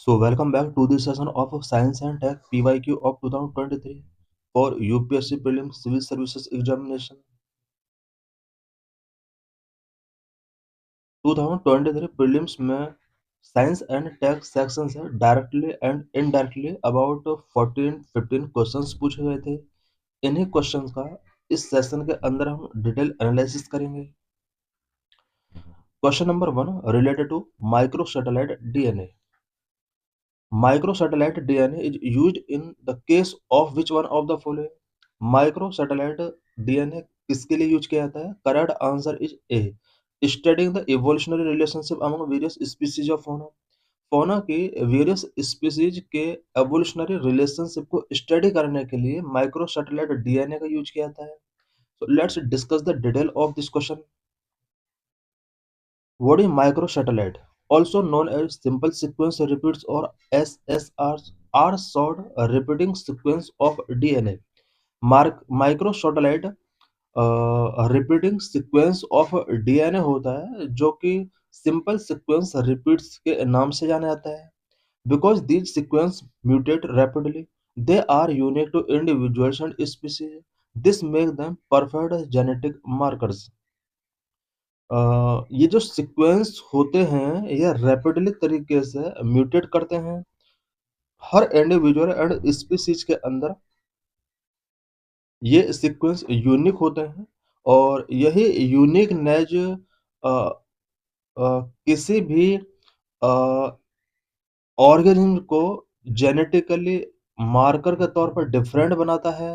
So welcome back to this session of Science and Tech PYQ of 2023 for UPSC Prelims Civil Services Examination 2023 Prelims में science and take section से directly and indirectly about 14-15 questions पूछे गए थे। इन्हीं questions का इस session के अंदर हम डिटेल एनालिसिस करेंगे। Question number 1 related to micro satellite DNA. Microsatellite DNA is used in the case of which one of the following? Microsatellite DNA किसके लिए यूज किया जाता है? Correct answer is A. Studying the evolutionary relationship among various species of fauna. Fauna के various species के evolutionary relationship को study करने के लिए microsatellite DNA का यूज किया जाता है. So let's discuss the detail of this question. What is microsatellite? Also known as simple sequence repeats or SSRs, are short repeating sequence of DNA. Microsatellite repeating sequence of DNA होता है जो कि simple sequence repeats के नाम से जाना जाता है because these sequence mutate rapidly they are unique to individuals and species this make them perfect genetic markers ये जो सीक्वेंस होते हैं ये रैपिडली तरीके से म्यूटेट करते हैं हर इंडिविजुअल एंड स्पीसीज के अंदर ये सीक्वेंस यूनिक होते हैं और यही यूनिकनेस किसी भी ऑर्गेनिज्म को जेनेटिकली मार्कर के तौर पर डिफरेंट बनाता है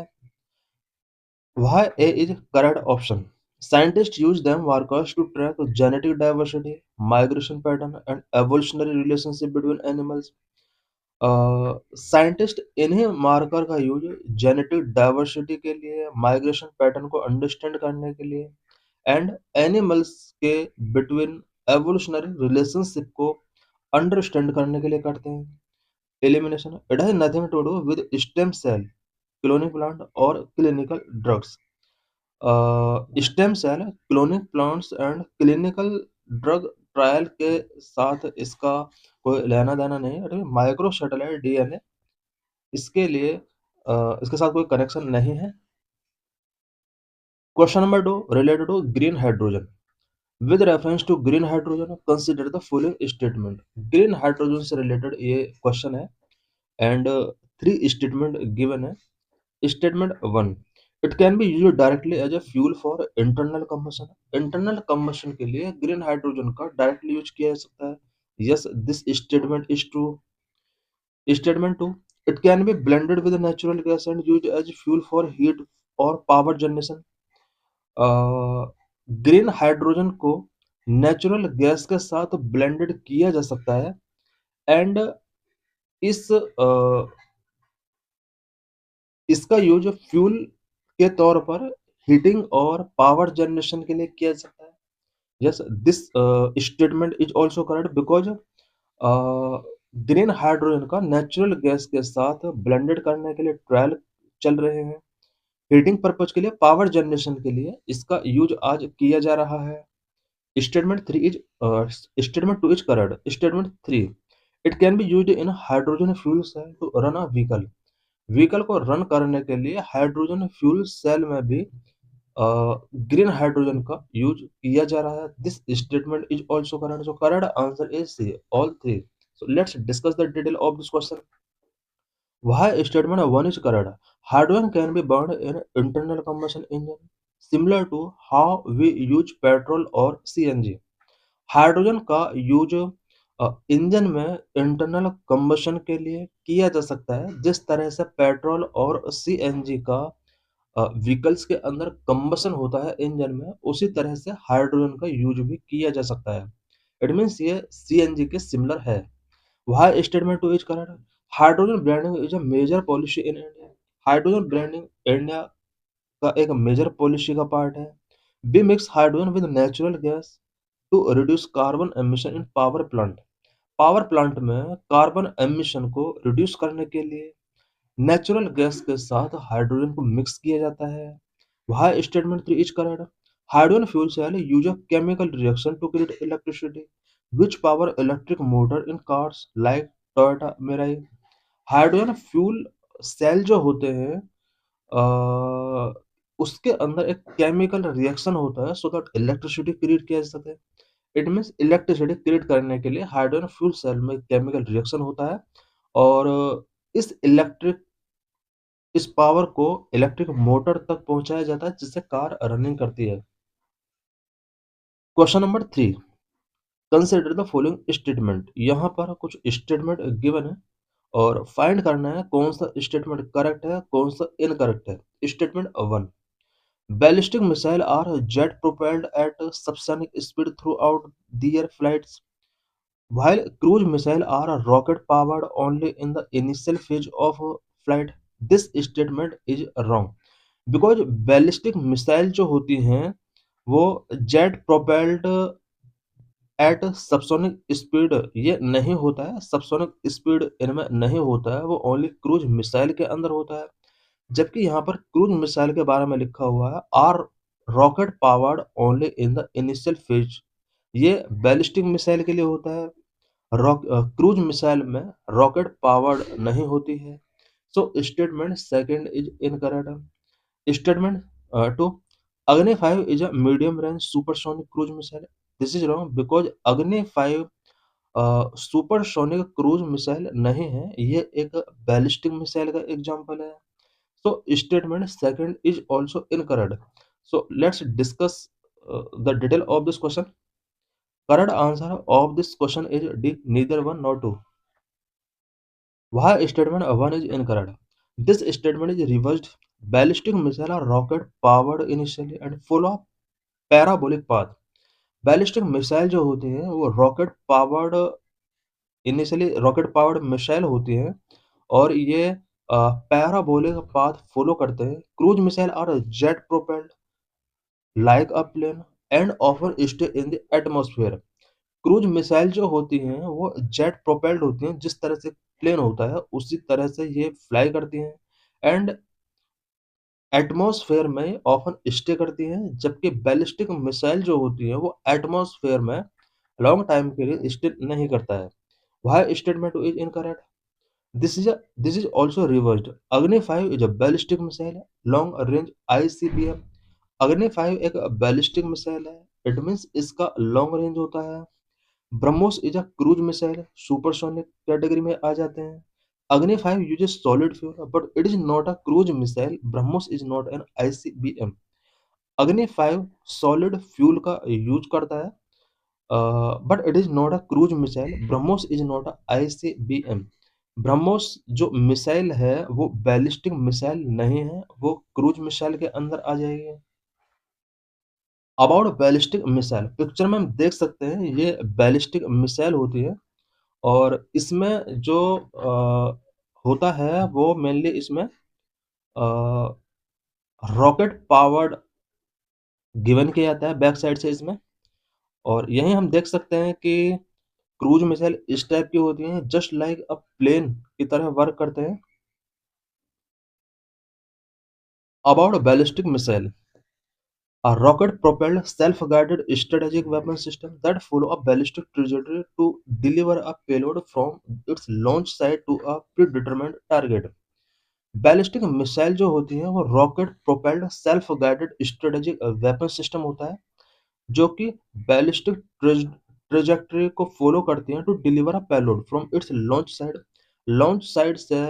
Why A is correct option. Scientists use them markers to track genetic diversity, migration pattern, and evolutionary relationship between animals. Scientist इन्हीं मार्कर का यूज जेनेटिक डाइवर्सिटी के लिए माइग्रेशन पैटर्न को अंडरस्टैंड करने के लिए एंड एनिमल्स के बिटवीन एवोल्यूशनरी रिलेशनशिप को अंडरस्टैंड करने के लिए करते हैं elimination it has nothing to do with stem cell cloning plant और clinical drugs stem cell cloning plants and clinical drug trial के साथ इसका कोई लेना देना नहीं है माइक्रो सैटेलाइट डीएनए इसके लिए इसके साथ कोई कनेक्शन नहीं है question number 2 related to green hydrogen with reference to green hydrogen consider the following statement green hydrogen से रिलेटेड ये क्वेश्चन है एंड 3 स्टेटमेंट गिवन है statement 1 it can be used directly as a fuel for internal combustion के लिए green hydrogen का directly use किया जा सकता है yes this statement is true statement 2 it can be blended with natural gas and use as fuel for heat और power generation green hydrogen को natural gas के साथ ब्लेंडेड किया जा सकता है एंड इस इसका यूज फ्यूल के तौर पर हीटिंग और पावर जनरेशन के लिए किया जा सकता है yes this statement is also correct because green hydrogen का नेचुरल गैस के साथ ब्लेंडेड करने के लिए ट्रायल चल रहे हैं हीटिंग पर्पज के लिए पावर जनरेशन के लिए इसका यूज आज किया जा रहा है statement 3 is statement 2 is correct statement 3 it can be used in hydrogen fuel cell to run a vehicle को रन करने के लिए हाइड्रोजन फ्यूल सेल में भी ग्रीन हाइड्रोजन का यूज किया जा रहा है this statement is also correct so correct answer is C all three so let's discuss the detail of this question why statement 1 is correct hydrogen can be burned in internal combustion engine similar to how we use petrol or cng hydrogen का use engine में internal combustion के लिए किया जा सकता है जिस तरह से पेट्रोल और सीएनजी का व्हीकल्स के अंदर कंबशन होता है इंजन में उसी तरह से हाइड्रोजन का यूज भी किया जा सकता है इट मीन्स ये सीएनजी के सिमिलर है why statement two is correct hydrogen branding is a major policy in India hydrogen branding India का एक मेजर पॉलिसी का पार्ट है we mix hydrogen with natural gas to reduce carbon emission in power plant में carbon emission को reduce करने के लिए natural gas के साथ हाइड्रोजन को मिक्स किया जाता है वह statement 3 is correct hydrogen fuel cell use a chemical reaction to create electricity which power electric motor in cars like Toyota Mirai. Hydrogen fuel cell जो होते हैं, अ, उसके अंदर एक केमिकल रिएक्शन होता है सो दैट इलेक्ट्रिसिटी क्रिएट किया जा सके। इट मीन्स इलेक्ट्रिसिटी क्रिएट करने के लिए हाइड्रोजन फ्यूल सेल में केमिकल रिएक्शन होता है, और इस पावर को इलेक्ट्रिक मोटर तक पहुंचाया जाता है जिससे कार रनिंग करती है। Question number 3, consider the following statement. यहाँ पर कुछ स्टेटमेंट गिवन है और फाइंड करना है कौन सा स्टेटमेंट करेक्ट है, कौन सा इनकरेक्ट है। Statement 1, ballistic missile are jet propelled at subsonic speed throughout their flights, while cruise missiles are rocket powered only in the initial phase of flight. This statement is wrong because ballistic missile जो होती हैं वो jet propelled at subsonic speed ये नहीं होता है, subsonic speed इनमें नहीं होता है, वो ओनली क्रूज मिसाइल के अंदर होता है। जबकि यहाँ पर क्रूज मिसाइल के बारे में लिखा हुआ है are rocket powered only in the initial phase, ये बैलिस्टिक मिसाइल के लिए होता है। क्रूज मिसाइल में रॉकेट पावर्ड नहीं होती है। So statement second is incorrect. Statement 2, Agni 5 is a medium range supersonic cruise missile. This is wrong because Agni 5 supersonic cruise missile नहीं है, ये एक बैलिस्टिक मिसाइल का एग्जांपल है। So statement second is also incorrect. So let's discuss the detail of this question. Correct answer of this question is D, neither one nor two. Why statement one is incorrect? This statement is reversed. Ballistic missile are rocket powered initially and follow a parabolic path. Ballistic missile जो होती हैं वो rocket powered missile होती हैं और ये parabolic path follow करते हैं। Cruise missile are jet propelled like a plane and often stay in the atmosphere. Cruise missile जो होती हैं वो जेट प्रोपेल्ड होती हैं, जिस तरह से प्लेन होता है उसी तरह से ये फ्लाई करती हैं एंड एटमॉस्फेयर में ऑफन स्टे करती हैं। जबकि बैलिस्टिक मिसाइल जो होती है वो एटमॉस्फेयर में लॉन्ग टाइम के लिए स्टे नहीं करता है। Why statement is incorrect? This is also reversed. Agni 5 is a ballistic missile, long range ICBM। अग्नि 5 एक बैलिस्टिक मिसाइल है, इट मींस इसका लॉन्ग रेंज होता है। BrahMos is a cruise missile, supersonic category में आ जाते हैं। अग्नि 5 uses solid fuel but it is not a cruise missile. BrahMos is not an ICBM. अग्नि 5 सॉलिड फ्यूल का यूज करता है, but it is not a cruise missile. BrahMos is not a ICBM. BrahMos जो missile है वो बैलिस्टिक मिसाइल नहीं है, वो क्रूज मिसाइल के अंदर आ जाएगी। अबाउट बैलिस्टिक मिसाइल, पिक्चर में हम देख सकते हैं ये बैलिस्टिक मिसाइल होती है और इसमें जो होता है वो मेनली इसमें रॉकेट पावर्ड गिवन किया जाता है बैक साइड से इसमें। और यहीं हम देख सकते हैं कि क्रूज मिसाइल इस टाइप की होती हैं, जस्ट लाइक अ प्लेन की तरह वर्क करते हैं। About ballistic missile, a rocket-propelled, self-guided strategic weapon system that follow a ballistic trajectory to deliver a payload from its launch site to a predetermined target. Ballistic missile जो होती है वो rocket propelled self guided strategic weapon system होता है जो कि ballistic trajectory को follow करती हैं to deliver a payload from its launch site से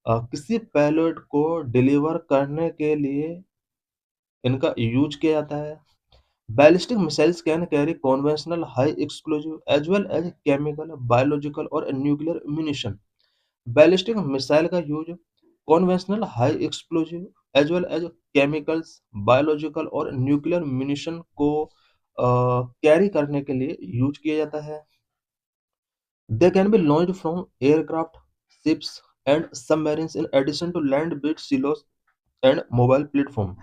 किसी पेलोड को डिलीवर करने के लिए इनका यूज किया जाता है। Ballistic missiles can carry conventional high explosive as well as chemical, biological और nuclear ammunition। बैलिस्टिक मिसाइल का use conventional high explosive as well as chemicals, biological और न्यूक्लियर म्यूनिशन को कैरी करने के लिए यूज किया जाता है। They can be launched from aircraft, ships and submarines in addition to land based silos and mobile platform.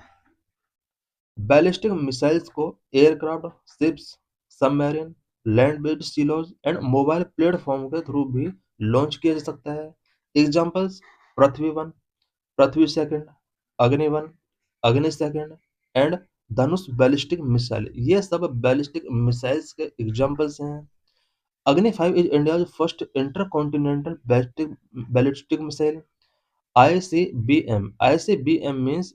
Ballistic missiles को aircraft, ships, submarine, land based silos and mobile platform के through भी launch किया जा सकता है। Examples Prithvi one, पृथ्वी second, अग्नि one, अग्नि second and Dhanush ballistic missile, ये सब बैलिस्टिक मिसाइल्स के एग्जाम्पल्स हैं। अग्नि 5 is India's first intercontinental ballistic missile. ICBM. ICBM means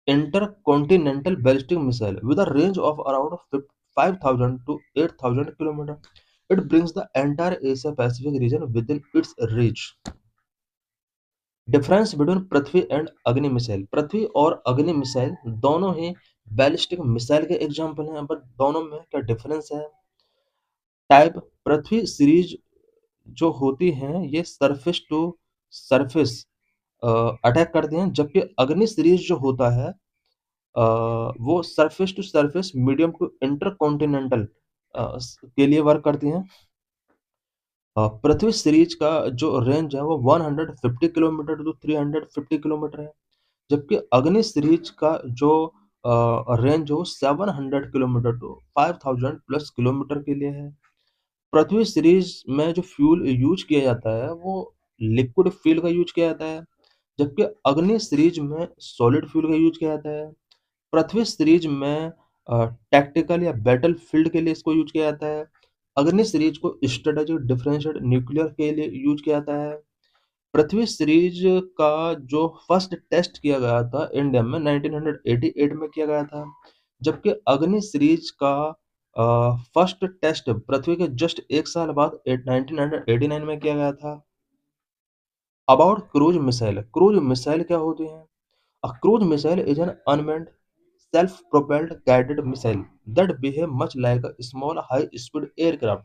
intercontinental ballistic missile with a range of around 5,000 to 8,000 kilometers. It brings the entire Asia Pacific region within its reach. Difference between Prithvi and अग्नि missile. पृथ्वी और अग्नि missile दोनों ही ballistic missile के example हैं, but दोनों में क्या difference है? टाइप। पृथ्वी सीरीज जो होती हैं ये सरफेस टू सरफेस अटैक करती हैं, जबकि अग्नि सीरीज जो होता है वो surface to surface medium to intercontinental के लिए वर्क करती हैं। पृथ्वी सीरीज का जो रेंज है वो 150 किलोमीटर टू 350 किलोमीटर है, जबकि अग्नि सीरीज का जो रेंज हो 700 किलोमीटर टू 5000 प्लस किलोमीटर के लिए है। पृथ्वी सीरीज में जो फ्यूल यूज किया जाता है वो लिक्विड फ्यूल का यूज किया जाता है, जबकि अग्नि सीरीज में सॉलिड फ्यूल का यूज किया जाता है। पृथ्वी सीरीज में टैक्टिकल या बैटल फील्ड के लिए इसको यूज किया जाता है। अग्नि सीरीज को स्ट्रेटेजिक डिफरेंशिएट न्यूक्लियर के लिए यूज किया जाता है। पृथ्वी सीरीज का जो फर्स्ट टेस्ट किया गया था इंडिया में 1988 में किया गया था, जबकि अग्नि सीरीज का फर्स्ट टेस्ट पृथ्वी के जस्ट एक साल बाद 1989 में किया गया था। About cruise missile. Cruise missile क्या होती है? A cruise missile is an unmanned, self-propelled guided missile that behave much like a small high-speed aircraft.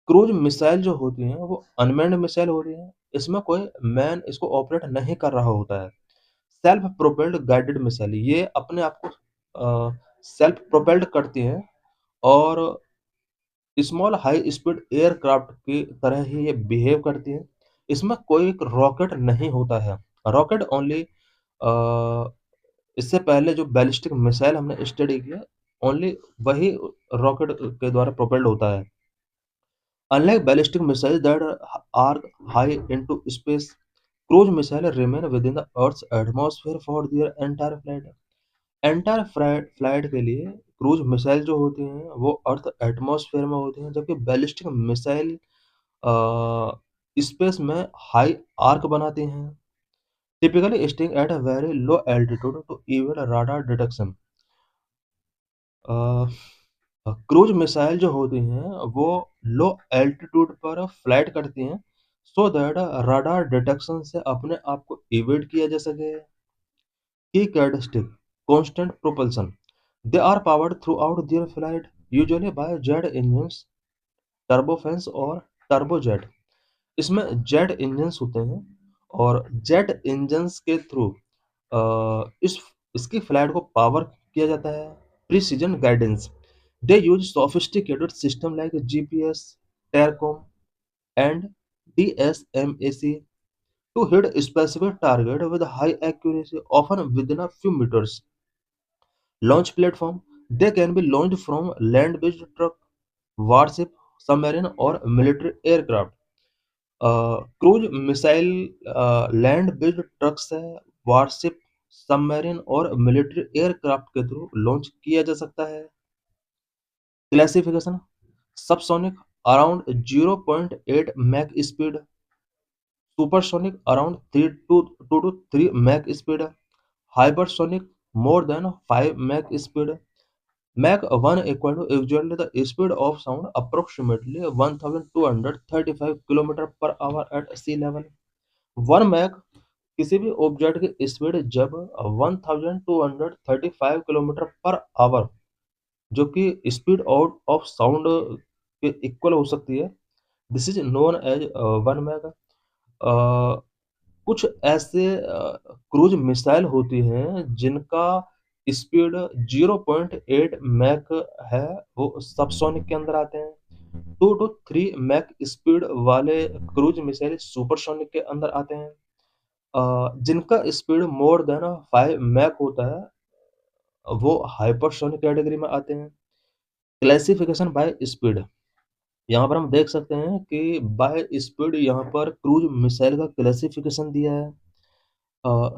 Cruise missile जो होती हैं वो अनमैन्ड मिसाइल होती हैं, इसमें कोई मैन इसको ऑपरेट नहीं कर रहा होता है। सेल्फ प्रोपेल्ड गाइडेड मिसाइल ये अपने आप को सेल्फ प्रोपेल्ड करती हैं और स्मॉल हाई स्पीड एयरक्राफ्ट की तरह ही ये बिहेव करती हैं। इसमें कोई रॉकेट नहीं होता है। रॉकेट ओनली इससे पहले जो बैलिस्टिक मिसाइल हमने स्टडी किया ओनली वही रॉकेट के द्वारा प्रोपेल्ड होता है। Unlike ballistic missile that are high into space, cruise missile remain within the earth's atmosphere for their entire flight. Entire flight के लिए क्रूज मिसाइल जो होती हैं वो अर्थ एटमॉस्फेयर में होती हैं, जबकि बैलिस्टिक मिसाइल स्पेस में हाई आर्क बनाती हैं, typically staying at a very low altitude to evade radar detection. Cruise missile जो होती हैं वो लो एल्टीट्यूड पर फ्लाइट करती हैं सो दैट राडार डिटेक्शन से अपने आप को इवेड किया जा सके। की characteristic constant propulsion, they are powered throughout their flight usually by jet engines, turbofans और टर्बोजेट। इसमें जेट इंजन्स होते हैं और जेट इंजन्स के थ्रू इस इसकी फ्लाइट को पावर किया जाता है। Precision guidance, they use sophisticated system like GPS, TERCOM and DSMAC to hit specific target with high accuracy, often within a few meters. Launch platform, they can be launched from land-based truck, warship, submarine और military aircraft. Cruise missile land based truck से, warship, submarine और military aircraft के through launch किया जा सकता है। Classification, subsonic around 0.8 Mach speed, supersonic around 2 to 3 Mach speed, hypersonic more than 5 Mach speed. Mach 1 equal to exactly the speed of sound, approximately 1235 kilometre per hour at sea level. 1 Mach किसी भी object की speed जब 1235 kilometre per hour जो कि speed out of sound के equal हो सकती है, this is known as 1 Mach. कुछ ऐसे क्रूज मिसाइल होती हैं जिनका स्पीड 0.8 मैक है, वो सबसोनिक के अंदर आते हैं। 2 to 3 मैक स्पीड वाले क्रूज मिसाइल सुपरसोनिक के अंदर आते हैं। जिनका स्पीड मोर देन 5 मैक होता है वो हाइपरसोनिक कैटेगरी में आते हैं। क्लासिफिकेशन बाय स्पीड, यहाँ पर हम देख सकते हैं कि बाय स्पीड यहाँ पर क्रूज मिसाइल का क्लासिफिकेशन दिया है।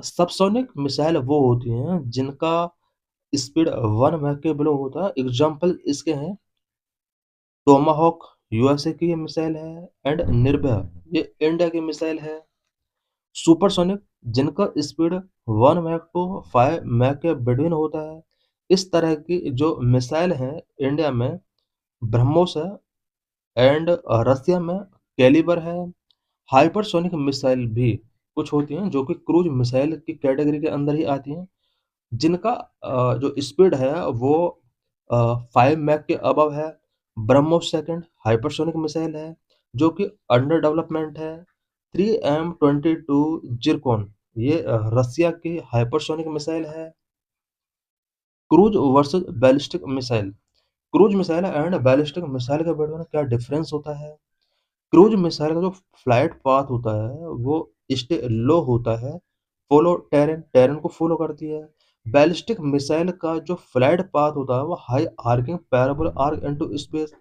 सबसोनिक मिसाइल वो होती हैं जिनका स्पीड 1 मैक के बिलो होता है। एग्जाम्पल इसके हैं टोमाहॉक यूएसए की ये मिसाइल है, एंड निर्भया ये इंडिया की मिसाइल है। सुपरसोनिक जिनका स्पीड 1 मैक टू 5 मैक के बिटवीन होता है। इस तरह की जो मिसाइल हैं इंडिया में ब्रह्मोस है, एंड रसिया में कैलिबर है। हाइपरसोनिक मिसाइल भी कुछ होती हैं जो कि क्रूज मिसाइल की कैटेगरी के अंदर ही आती हैं, जिनका जो स्पीड है वो 5 मैक के अबव है। ब्रह्मोस सेकंड हाइपरसोनिक मिसाइल है जो कि अंडर डेवलपमेंट है। 3M22 जिरकॉन ये रसिया की हाइपरसोनिक मिसाइल है। Cruise versus ballistic missile. Cruise missile and ballistic missile के बीच में क्या डिफरेंस होता है? क्रूज मिसाइल का जो फ्लाइट पाथ होता है वो स्टे लो होता है, फॉलो टेरेन टेरेन को फॉलो करती है। बैलिस्टिक मिसाइल का जो फ्लाइट पाथ होता है वो high arching parabolic arc into space,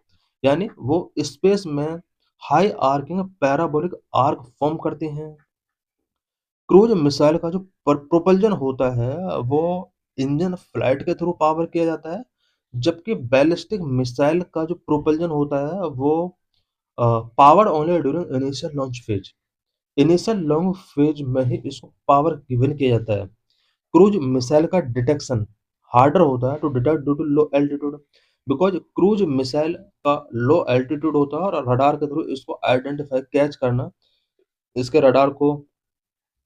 यानी वो स्पेस में high arching parabolic arc form करते हैं। क्रूज मिसाइल का जो प्रोपल्जन होता है वो इंजन फ्लाइट के थ्रू पावर किया जाता है, जबकि बैलिस्टिक मिसाइल का जो प्रोपल्जन होता है वो power only during initial launch phase. Initial launch phase में ही इसको पावर गिवन किया जाता है। क्रूज मिसाइल का डिटेक्शन हार्डर होता है to detect due to low altitude, because cruise missile का लो एल्टीट्यूड होता है और रडार के थ्रू इसको आइडेंटिफाई कैच करना, इसके रडार को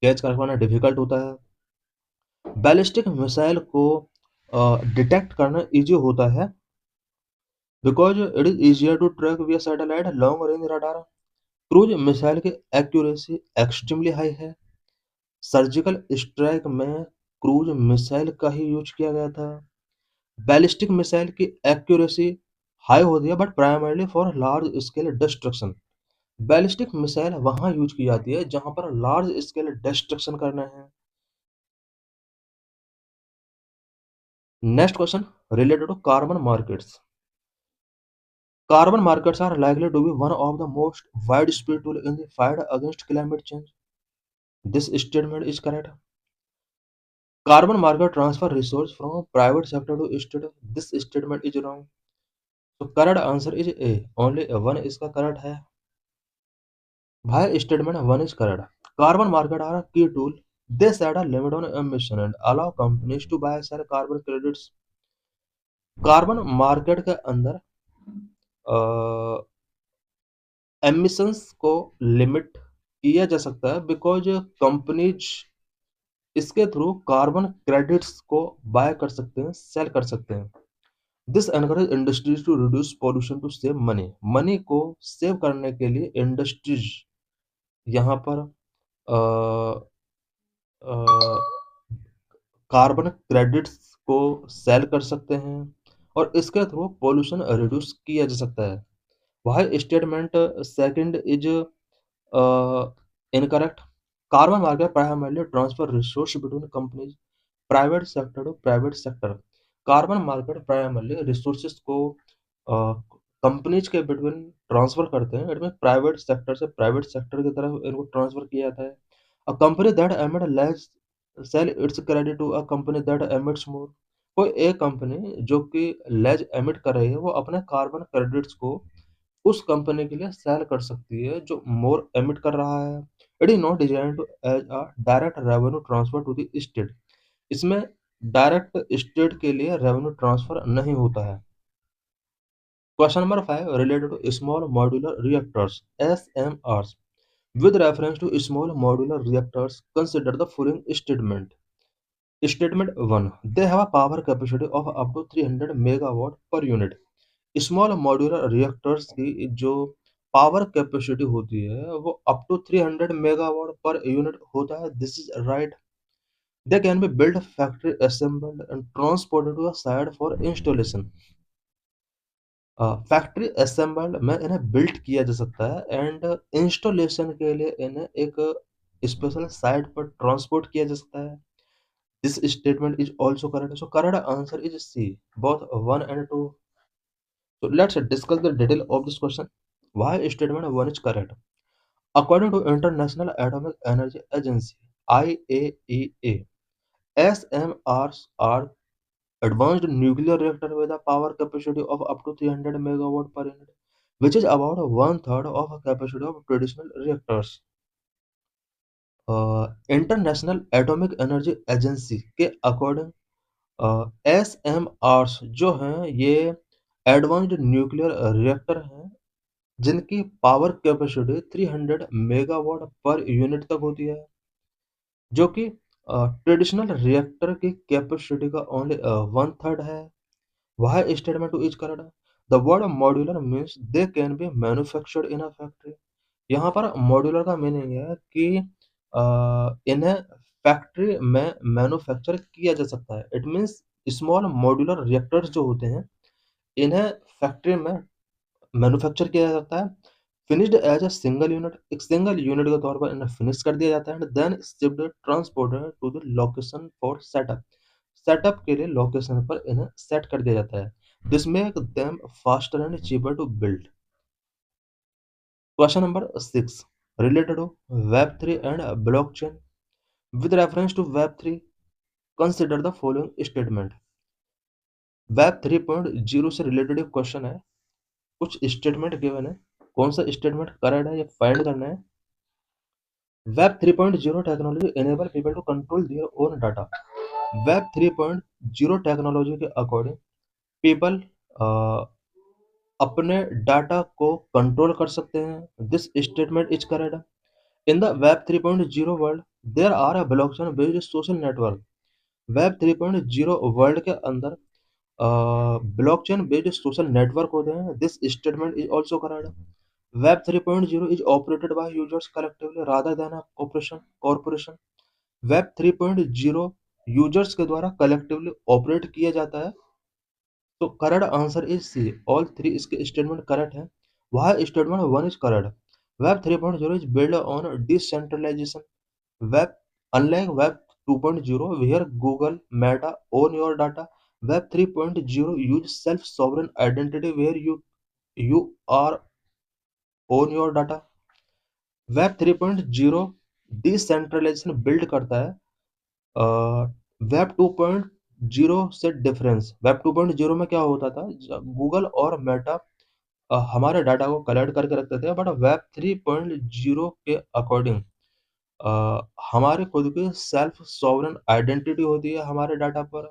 कैच कर पाना डिफिकल्ट होता है। बैलिस्टिक मिसाइल को डिटेक्ट करना इजी होता है because it is easier to track via satellite long range radar. Cruise missile की एक्यूरेसी एक्सट्रीमली हाई है। सर्जिकल स्ट्राइक में क्रूज मिसाइल का ही यूज किया गया था। बैलिस्टिक मिसाइल की एक्यूरेसी हाई होती है but primarily for large scale destruction. Ballistic missile वहां यूज की जाती है जहां पर लार्ज स्केल डिस्ट्रक्शन करना है। Next question related to carbon markets. Carbon markets are likely to be one of the most widespread tools in the fight against climate change. This statement is correct. Carbon market transfer resource from private sector to state. This statement is wrong. So correct answer is A. Only one इसका correct है. भाई statement one is correct. Carbon market are a key tool. They set a limit on emission and allow companies to buy sell carbon credits. Carbon market के अंदर emissions को limit किया जा सकता है बिकॉज कंपनीज इसके थ्रू कार्बन क्रेडिट्स को buy कर सकते हैं, सेल कर सकते हैं। This encourage industries to reduce pollution to save money. Money को सेव करने के लिए इंडस्ट्रीज यहाँ पर कार्बन क्रेडिट्स को सेल कर सकते हैं और इसके थ्रू पॉल्यूशन रिड्यूस किया जा सकता है। वही statement second is incorrect. Carbon market primarily transfer resource between companies, private sector to private sector. Carbon market primarily resources को कंपनीज के बिटवीन ट्रांसफर करते हैं, इनमें प्राइवेट सेक्टर से प्राइवेट सेक्टर की तरफ इनको ट्रांसफर किया जाता है। A company that emit less sell its credit to a company that emits more. कोई एक कंपनी जो कि लेज एमिट कर रही है वो अपने कार्बन क्रेडिट्स को उस कंपनी के लिए सेल कर सकती है जो मोर एमिट कर रहा है। It is not design to as a direct revenue transfer to the state. इसमें डायरेक्ट स्टेट के लिए रेवेन्यू ट्रांसफर नहीं होता है। Question number 5 related to small modular reactors SMRs। With reference to small modular reactors consider the following statement. Statement 1, they have a power capacity of up to 300 megawatt per unit. Small modular reactors की जो power capacity होती है वो up to 300 megawatt per unit होता है। This is right. They can be built, factory assembled, and transported to a site for installation. Factory assembled में इन्हें built किया जा सकता है एंड इंस्टॉलेशन के लिए इन्हें एक स्पेशल साइट पर ट्रांसपोर्ट किया जा सकता है। This statement is also correct. So correct answer is C, both 1 and 2. So let's discuss the detail of this question. Why statement 1 is correct? According to International Atomic Energy Agency IAEA, SMRs are advanced nuclear reactor with a power capacity of up to 300 megawatt per unit. which is about one third of a capacity of traditional reactors. International atomic energy agency के according SMRs जो हैं ये advanced nuclear reactor हैं जिनकी power capacity 300 megawatt per unit तक होती है जो कि ट्रेडिशनल रिएक्टर की कैपेसिटी का ओनली वन थर्ड है। Why statement to each correct? The word modular means they can be manufactured in a factory. यहाँ पर मॉड्यूलर का मीनिंग है कि इन्हें फैक्ट्री में मैन्युफैक्चर किया जा सकता है। It means small modular reactors जो होते हैं इन्हें फैक्ट्री में मैन्युफैक्चर किया जा सकता है। Finished as a single unit, एक सिंगल यूनिट के तौर पर इन्हें फिनिश कर दिया जाता है। Then shipped transported to the location for setup, setup के लिए लोकेशन पर इन्हें सेट कर दिया जाता है। This make them faster and cheaper to build. Question number 6 related to Web3 and blockchain. With reference to Web3, consider the following statement. Web 3.0 से related एक क्वेश्चन है, कुछ स्टेटमेंट गिवन है, कौन सा स्टेटमेंट करेक्ट है ये फाइंड करना है। Web 3.0 technology enable people to control their own data. Web 3.0 technology के अकॉर्डिंग पीपल अपने डाटा को कंट्रोल कर सकते हैं। This statement is correct. In the Web 3.0 world, there are a blockchain-based social network. Web 3.0 world के अंदर blockchain based social network होते हैं। This statement is also correct. Web 3.0 is operated by users collectively rather than a corporation. Web 3.0 users के द्वारा collectively operate किया जाता है। तो correct answer is C, all three इसके स्टेटमेंट करेक्ट है। वह statement one is correct. Web 3.0 is built on decentralization. Web, unlike Web 2.0, where Google, Meta own your data, Web 3.0 use self-sovereign identity where you are own your data. Web 3.0 decentralization build करता है। Web 2.0 से difference, web 2.0 में क्या होता था, Google और Meta हमारे data को कलेक्ट करके रखते थे, बट वेब 3.0 के अकॉर्डिंग हमारे खुद की सेल्फ सॉवरेन आइडेंटिटी होती है हमारे डाटा पर।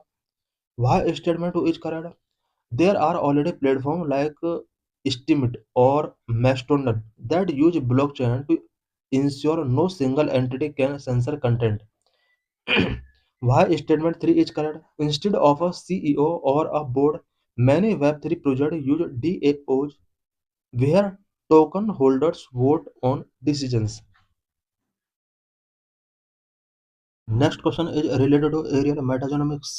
वह statement is correct. There are already platform like Steemit or Mastodon that use blockchain to ensure no single entity can censor content. Why statement 3 is correct? Instead of a CEO or a board, many Web3 projects use DAOs where token holders vote on decisions. Next question is related to aerial metagenomics.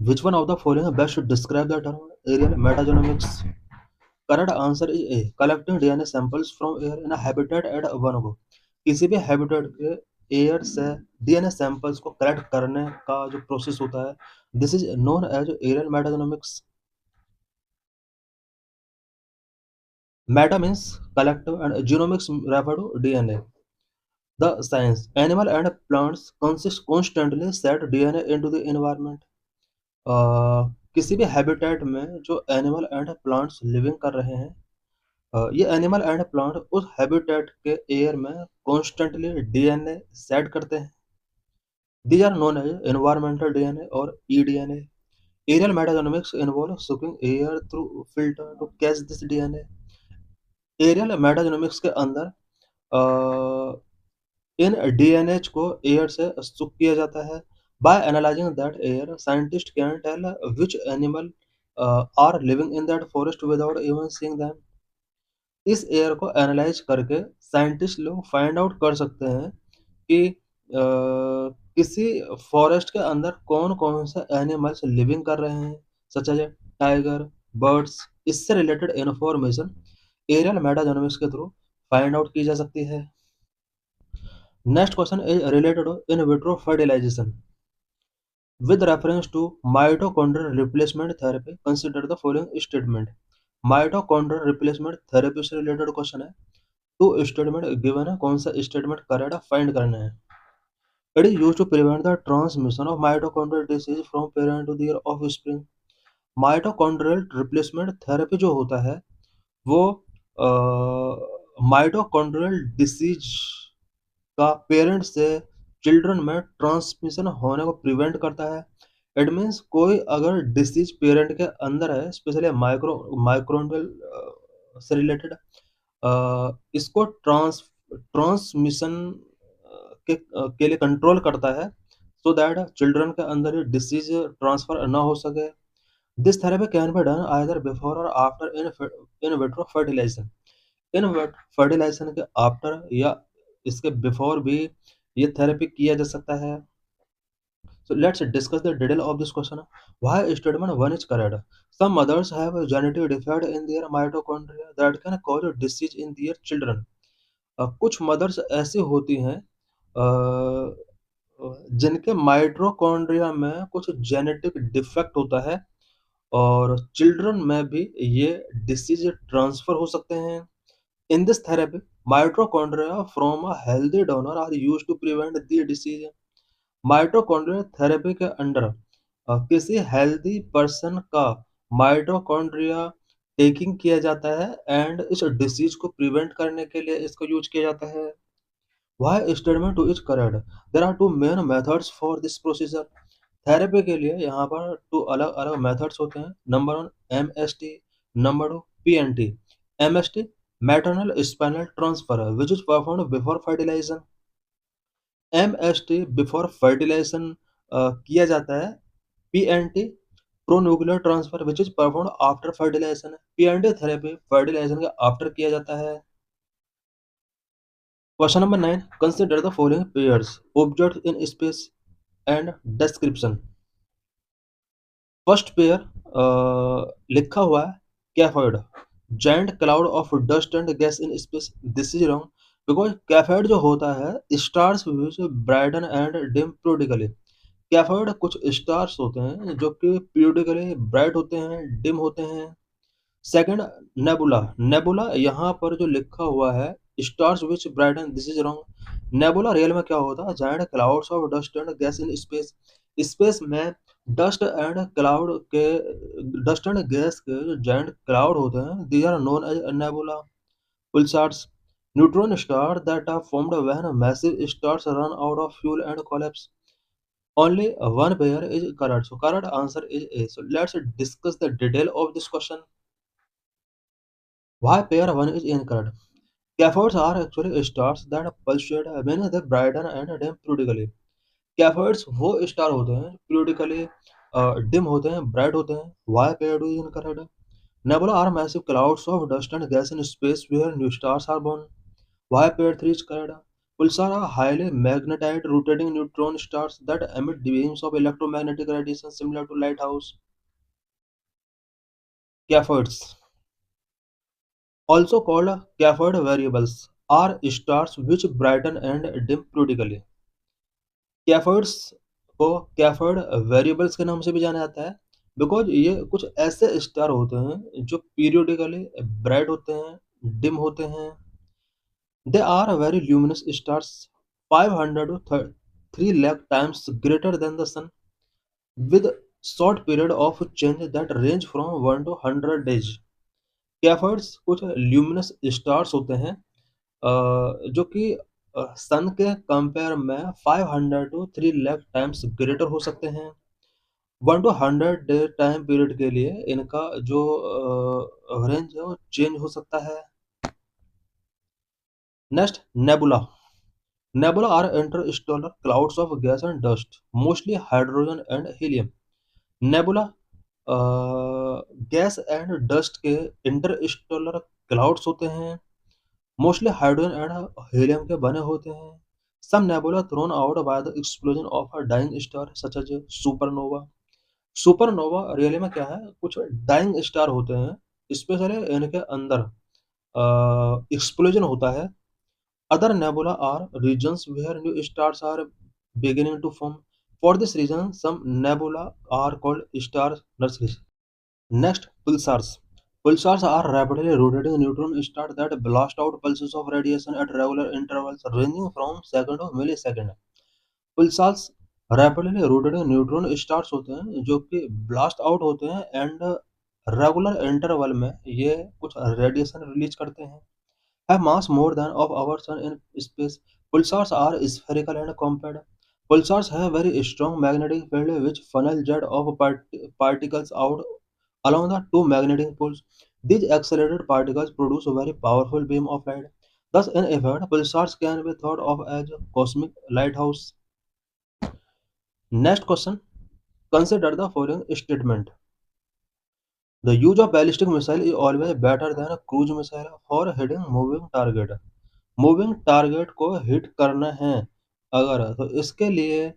Which one of the following best describe the term aerial metagenomics? Correct answer is A. Collecting DNA samples from air in a habitat at one go. किसी भी habitat के air से DNA samples को collect करने का जो process होता है, this is known as aerial metagenomics. Meta means collective and genomics refer to DNA. The science animal and plants consist constantly set DNA into the environment. किसी भी habitat में जो एनिमल एंड प्लांट्स लिविंग कर रहे हैं, ये animal and plant उस habitat के एयर में कॉन्स्टेंटली डीएनए सेट करते हैं। These are known as environmental DNA और eDNA. Aerial metagenomics involve sucking air through filter to catch this DNA. Aerial metagenomics के अंदर इन डीएनएच को एयर से सुक किया जाता है। By analyzing that air, scientist can tell which animal are living in that forest without even seeing them. इस air को एनालाइज करके साइंटिस्ट लोग फाइंड आउट कर सकते हैं कि किसी फॉरेस्ट के अंदर कौन कौन से एनिमल्स लिविंग कर रहे हैं, सच एज टाइगर, बर्ड्स। इससे रिलेटेड इंफॉर्मेशन एरियल मेटाजेनोमिक्स के थ्रू फाइंड आउट की जा सकती है। Next question is related to in vitro fertilization. With reference to mitochondrial replacement therapy, consider the following statement. Mitochondrial replacement therapy से related question है। Two statement given है, कौन सा स्टेटमेंट करेक्ट है फाइंड करना है। It is used to prevent the transmission of mitochondrial disease from parent to their offspring. Mitochondrial replacement therapy जो होता है वो माइटोकॉन्ड्रियल डिसीज का पेरेंट से चिल्ड्रन में ट्रांसमिशन होने को प्रिवेंट करता है। इट मीन्स कोई अगर डिसीज पेरेंट के अंदर है, स्पेशली माइक्रोबियल से रिलेटेड, इसको ट्रांसमिशन के लिए कंट्रोल करता है, सो दैट चिल्ड्रन के अंदर ये डिसीज ट्रांसफर ना हो सके। This therapy can be done either before और आफ्टर इन विट्रो फर्टिलाइजेशन। इन फर्टिलाइजेशन के आफ्टर या इसके बिफोर भी ये थेरेपी किया जा सकता है। So let's discuss the detail of this question. Why statement one is correct? Some mothers have a genetic defect in their mitochondria that can cause a disease in their children. कुछ mother's ऐसी होती हैं जिनके mitochondria में कुछ genetic defect होता है और चिल्ड्रन में भी ये डिसीज ट्रांसफर हो सकते हैं। In this therapy mitochondria from a healthy donor are used to prevent the disease. Mitochondrial therapy के अंडर किसी हेल्दी पर्सन का माइटोकॉन्ड्रिया टेकिंग किया जाता है एंड इस डिसीज को प्रिवेंट करने के लिए इसको यूज किया जाता है। Why statement two is correct? There are two main methods for this procedure. Therapy के लिए यहाँ पर टू अलग अलग मेथड्स होते हैं। Number one, MST. Number two, PNT. MST, maternal spinal transfer, which is performed before fertilisation. MST before fertilisation किया जाता है। PNT, pronuclear transfer, which is performed after fertilisation. PNT therapy fertilisation के after किया जाता है। Question number 9, consider the following pairs object in space and description. First pair लिखा हुआ है Cepheid, giant cloud of dust and gas in space. This is wrong because cepheid जो होता है stars which brighten and dim periodically। Cepheid कुछ stars होते हैं जो कि पीरियडिकली ब्राइट होते हैं, डिम होते हैं। Second, nebula. नेबुला यहाँ पर जो लिखा हुआ है stars which brighten, this is wrong. Nebula real में क्या होता है? Giant clouds of dust and gas in space. Space में डस्ट एंड क्लाउड के डस्ट एंड गैस के जो जायंट क्लाउड होते हैं, these are known as nebula. Pulsars, neutron stars that are formed when massive stars run out of fuel and collapse. Only one pair is correct. So correct answer is A. So let's discuss the detail of this question. Why pair one is incorrect? Cathodics are actually stars that pulsate when they brighten and dim periodically. Cathodics वो star होते हैं periodically dim होते हैं, bright होते हैं. Why pair two is incorrect? Nebula are massive clouds of dust and gas in space where new stars are born. Why pair 3 is correct? Pulsar are highly magnetized rotating neutron stars that emit beams of electromagnetic radiation similar to lighthouse. Cathodics, also called cathode variables, are stars which brighten and dim periodically. Cathodes को cathode variables के नाम से भी जाना जाता है because ये कुछ ऐसे स्टार होते हैं जो पीरियोडिकली ब्राइट होते हैं, डिम होते हैं। They are very luminous stars 500 to 3 lakh times greater than the sun with short period of change that range from 1 to 100 days। कैफर्ड्स कुछ ल्यूमिनस स्टार्स होते हैं जो कि सन के कंपेयर में 500 टू 3 लाख टाइम्स ग्रेटर हो सकते हैं। 1 टू 100 डे टाइम पीरियड के लिए इनका जो रेंज है वो चेंज हो सकता है। Next, nebula. Nebula are interstellar clouds of gas and dust, mostly hydrogen and helium. Nebula gas and dust के इंटरस्टेलर क्लाउड्स होते हैं, मोस्टली हाइड्रोजन एंड हीलियम के बने होते हैं। Some nebula thrown out by the explosion of a dying star such as supernova. Supernova really में क्या है? कुछ डाइंग स्टार होते हैं, स्पेशली इनके अंदर एक्सप्लोजन होता है। Other nebula are regions where new stars are beginning to form. For this reason some nebula are called star nurseries. Next, pulsars. Pulsars are rapidly rotating neutron stars that blast out pulses of radiation at regular intervals ranging from second to millisecond. Pulsars rapidly rotating neutron stars होते हैं जो कि blast out होते हैं and regular interval में ये कुछ radiation release करते हैं। Have mass more than of our sun in space. Pulsars are spherical and compact. Pulsars have very strong magnetic field which funnel jet of particles out along the two magnetic poles. These accelerated particles produce a very powerful beam of light. Thus, in effect, pulsars can be thought of as a cosmic lighthouse. Next question. Consider the following statement. The use of ballistic missile is always better than a cruise missile for hitting moving target. Moving target को hit करना है अगर, तो इसके लिए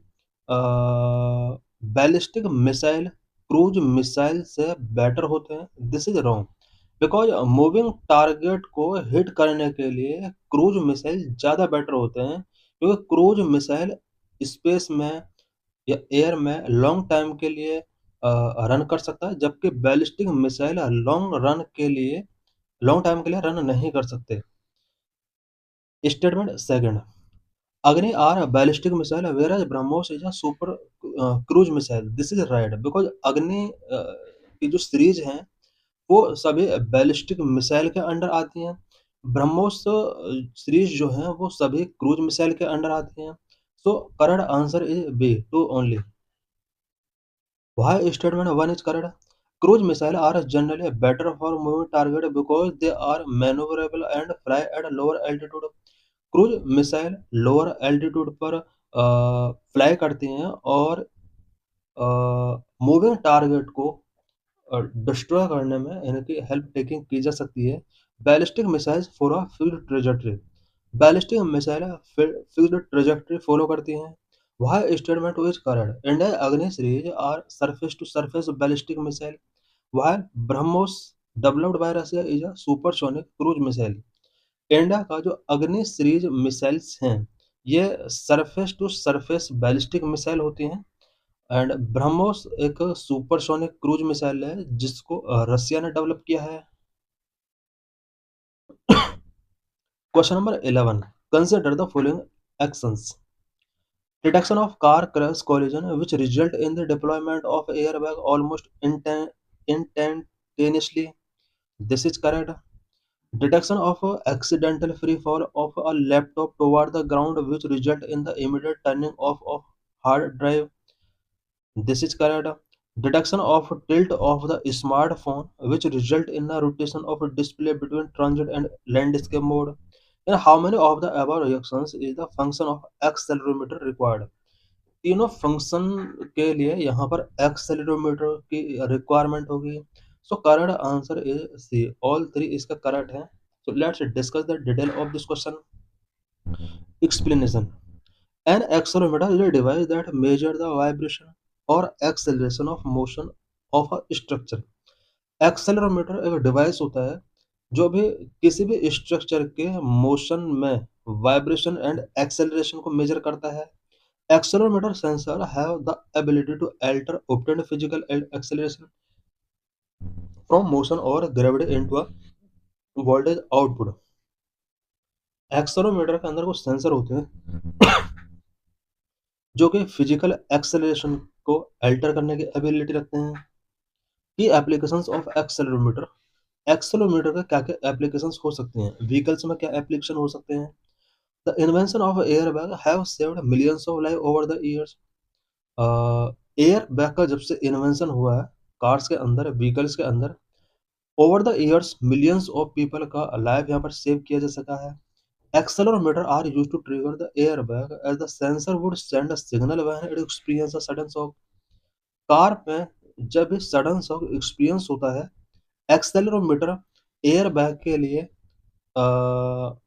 ballistic missile cruise missile से better होते हैं। This is wrong, because moving target को हिट करने के लिए क्रूज मिसाइल ज़्यादा बेटर होते हैं, क्योंकि क्रूज मिसाइल स्पेस में या एयर में लॉन्ग टाइम के लिए रन कर सकता है, जबकि बैलिस्टिक मिसाइल लॉन्ग टाइम के लिए रन नहीं कर सकते। Statement second. Agni are a ballistic missile, whereas BrahMos is a super cruise missile. This is right because अग्नि की जो सीरीज हैं वो सभी बैलिस्टिक मिसाइल के अंडर आती हैं। ब्रह्मोस सीरीज जो है वो सभी क्रूज मिसाइल के अंडर आती हैं। So correct answer is B, two only. Why statement 1 is correct? Cruise missiles are generally better for moving target because they are maneuverable and fly at a lower altitude. Cruise missile lower altitude पर fly करती हैं और moving target को destroy करने में इनकी help taking की जा सकती है। Ballistic missiles for a fixed trajectory, ballistic missile fixed trajectory follow करती हैं। Why statement is correct? India Agni series are surface to surface ballistic missile, while BrahMos developed by Russia is a supersonic cruise missile. India का जो Agni series missiles हैं ये surface to surface ballistic missile होती हैं, and BrahMos एक supersonic cruise missile है जिसको रसिया ने डेवलप किया है। Question number 11, consider the following actions. Detection of car crash collision which result in the deployment of airbag almost instantaneously. This is correct. Detection of accidental free fall of a laptop toward the ground which result in the immediate turning off of hard drive. This is correct. Detection of tilt of the smartphone which result in the rotation of a display between transit and landscape mode. In how many of the above reactions is the function of accelerometer required? तीनों function के लिए यहाँ पर accelerometer की requirement होगी। So correct answer is C, all three इसका correct है। So let's discuss the detail of this question. Explanation. An accelerometer is a device that measure the vibration और acceleration of motion of a structure. Accelerometer एक device होता है जो भी किसी भी स्ट्रक्चर के मोशन में वाइब्रेशन एंड एक्सेलरेशन को मेजर करता है। Accelerometer sensor have the ability to alter obtained physical acceleration from motion or gravity into a voltage output. Accelerometer के अंदर कुछ सेंसर होते हैं जो कि फिजिकल एक्सेलरेशन को अल्टर करने की एबिलिटी रखते हैं। की एप्लीकेशंस ऑफ एक्सेलेरोमीटर, एक्सेलेरोमीटर के क्या क्या एप्लीकेशंस हो सकते हैं, व्हीकल्स में क्या एप्लीकेशन हो सकते हैं। The invention of airbag have saved millions of life over the years. Air bag का जब से इन्वेंशन हुआ है कार्स के अंदर, व्हीकल्स के अंदर, over the years millions of people का लाइफ यहाँ पर सेव किया जा सका है। Accelerometer are used to trigger the air bag as the sensor would send a signal when it experience a sudden shock. Car में जब भी सडन शॉक एक्सपीरियंस होता है, एक्सेलेरोमीटर एयर बैग के लिए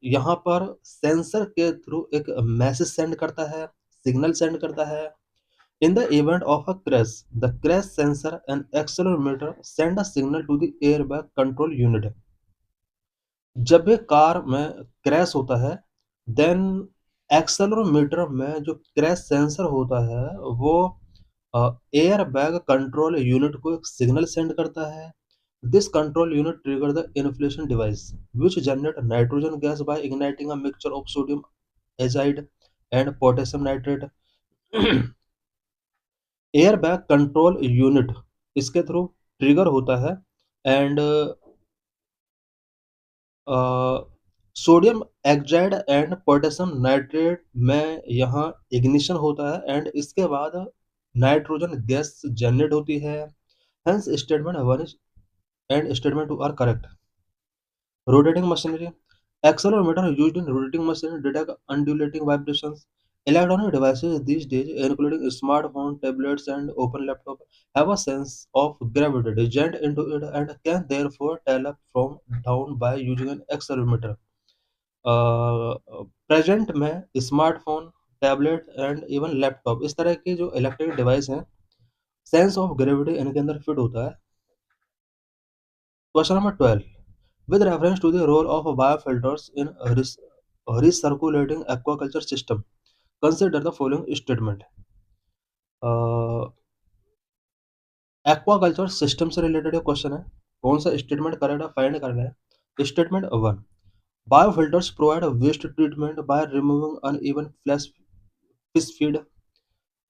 यहाँ पर सेंसर के थ्रू एक मैसेज सेंड करता है, सिग्नल सेंड करता है। In the event of a crash, the crash sensor and accelerometer send a signal to the airbag control unit. जब भी कार में क्रैश होता है, देन एक्सेलेरोमीटर में जो क्रैश सेंसर होता है वो एयर बैग कंट्रोल यूनिट को एक सिग्नल सेंड करता है। This control unit trigger the inflation device which generate nitrogen gas by igniting a mixture of sodium azide and potassium nitrate. Air bag control unit इसके through trigger होता है and sodium azide and potassium nitrate में यहाँ ignition होता है and इसके बाद nitrogen gas generate होती है। Hence statement one is and statement two are correct. Rotating machinery, accelerometer used in rotating machine detect undulating vibrations. Electronic devices these days, including smartphone, tablets, and open laptop, have a sense of gravity designed into it and can therefore tell up from down by using an accelerometer. Present में smartphone, tablet and even laptop इस तरह के जो electric device हैं, sense of gravity इनके अंदर fit होता है। Question number 12, with reference to the role of biofilters in recirculating aquaculture system, consider the following statement. Aquaculture system से रिलेटेड ये क्वेश्चन है। कौन सा स्टेटमेंट करेक्ट है फाइंड करना है। Statement one, biofilters provide waste treatment by removing uneven flash fish feed.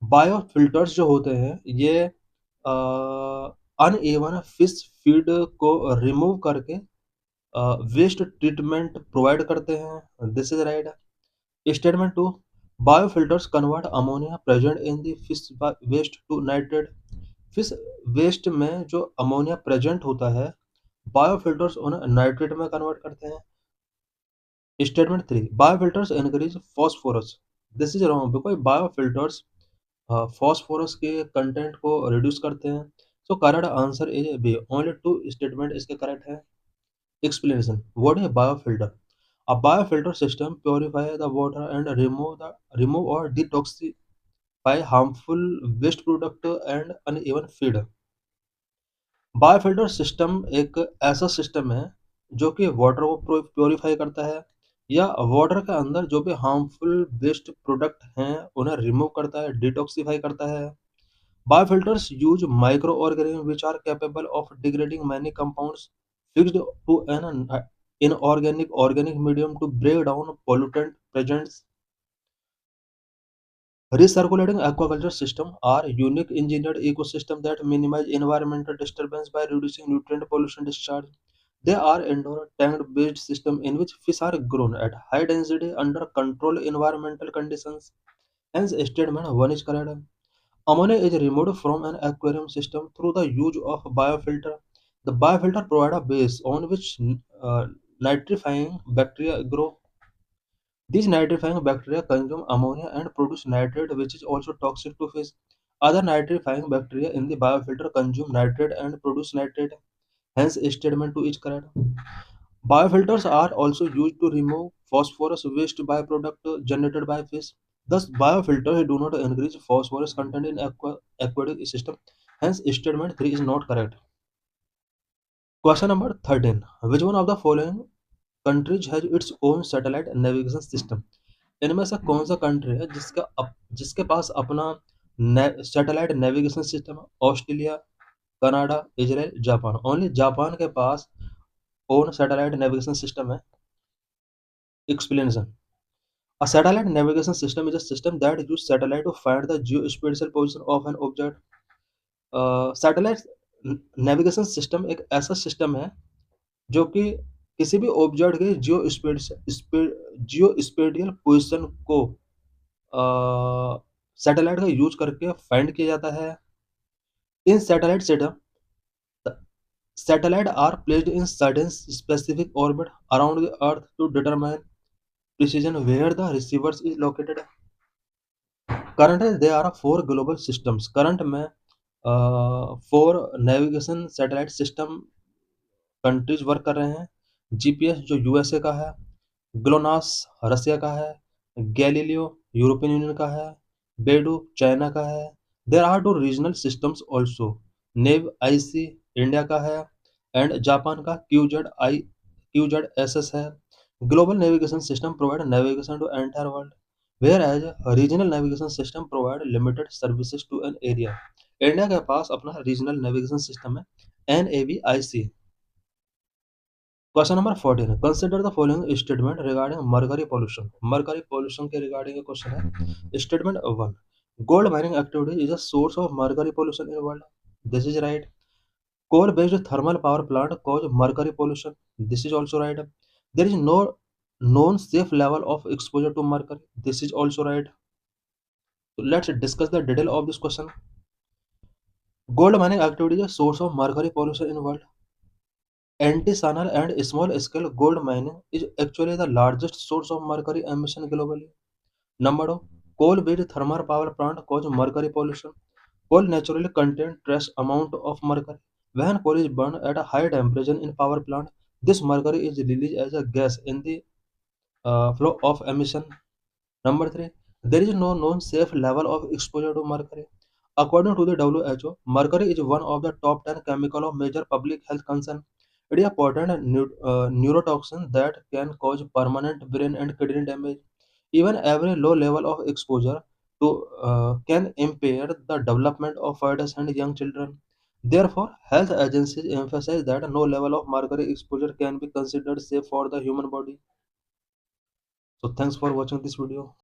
Biofilters जो होते हैं ये अनइवन फिश फीड को रिमूव करके वेस्ट ट्रीटमेंट प्रोवाइड करते हैं। This is right. Statement two, biofilters convert ammonia present in the fish waste to nitrate. Fish waste में जो अमोनिया प्रेजेंट होता है बायोफिल्टर्स उन्हें नाइट्रेट में कन्वर्ट करते हैं। Statement three, biofilters increase phosphorus. This is wrong because biofilters phosphorus के content को रिड्यूस करते हैं। So correct answer is B, only two statement इसके करेक्ट है। Explanation. What is a biofilter? A biofilter system purifies the water and remove or detoxify harmful waste product and uneven feed. Biofilter system एक ऐसा system है जो कि water को purify करता है या वाटर के अंदर जो भी हार्मफुल वेस्ट प्रोडक्ट हैं उन्हें रिमूव करता है, डिटॉक्सिफाई करता है। Biofilters use microorganisms which are capable of degrading many compounds fixed to an inorganic organic medium to break down pollutant presents. Recirculating aquaculture systems are unique engineered ecosystems that minimize environmental disturbance by reducing nutrient pollution discharge. They are indoor tank-based systems in which fish are grown at high density under controlled environmental conditions. Hence, statement 1 is correct. Ammonia is removed from an aquarium system through the use of biofilter. The biofilter provides a base on which nitrifying bacteria grow. These nitrifying bacteria consume ammonia and produce nitrate, which is also toxic to fish. Other nitrifying bacteria in the biofilter consume nitrate and produce nitrate. Hence, statement 2 is correct. Biofilters are also used to remove phosphorus waste byproduct generated by fish. Thus, biofilters do not increase phosphorus content in aquatic system. Hence, statement 3 is not correct. Question number 13. Which one of the following countries has its own satellite navigation system? इनमें से कौन सा country है जिसके पास अपना satellite navigation system है? Australia, Canada, Israel, Japan. Only Japan के पास own satellite navigation system है। Explanation. A satellite navigation system is a system that uses satellite to find the geospatial position of an object. Satellite navigation system एक ऐसा system है जो कि किसी भी object के जियो स्पेटियल पोजिशन को सैटेलाइट का यूज करके फाइंड किया जाता है। इन satellite system satellite are placed in certain specific orbit around the earth to determine precision where the receivers is located. Currently there are 4 global systems। Current में 4 navigation satellite system countries work कर रहे हैं। GPS जो USA का है, GLONASS रसिया का है, Galileo European union का है, बेडू चाइना का है। There are 2 regional systems also, NavIC India का है एंड जापान का QZSS है। Global navigation system provide navigation to entire world, whereas regional navigation system provide limited services to an area. India के पास अपना रीजनल नेविगेशन सिस्टम है NAVIC। Question number 14, consider the following statement regarding mercury pollution. Mercury pollution के regarding question है। Statement 1, gold mining activity is a source of mercury pollution in world. This is right. Coal-based thermal power plant cause mercury pollution. This is also right. There is no known safe level of exposure to mercury. This is also right. So let's discuss the detail of this question. Gold mining activity is a source of mercury pollution in world. Artisanal and small-scale gold mining is actually the largest source of mercury emission globally. Number two, coal-based thermal power plant cause mercury pollution. Coal naturally contains trace amount of mercury. When coal is burned at a high temperature in power plant, this mercury is released as a gas in the flow of emission. Number three, there is no known safe level of exposure to mercury. According to the WHO, mercury is one of the top 10 chemicals of major public health concern. It is a potent neurotoxin that can cause permanent brain and kidney damage. Even every low level of exposure to can impair the development of fetus and young children. Therefore, health agencies emphasize that no level of mercury exposure can be considered safe for the human body. So, thanks for watching this video.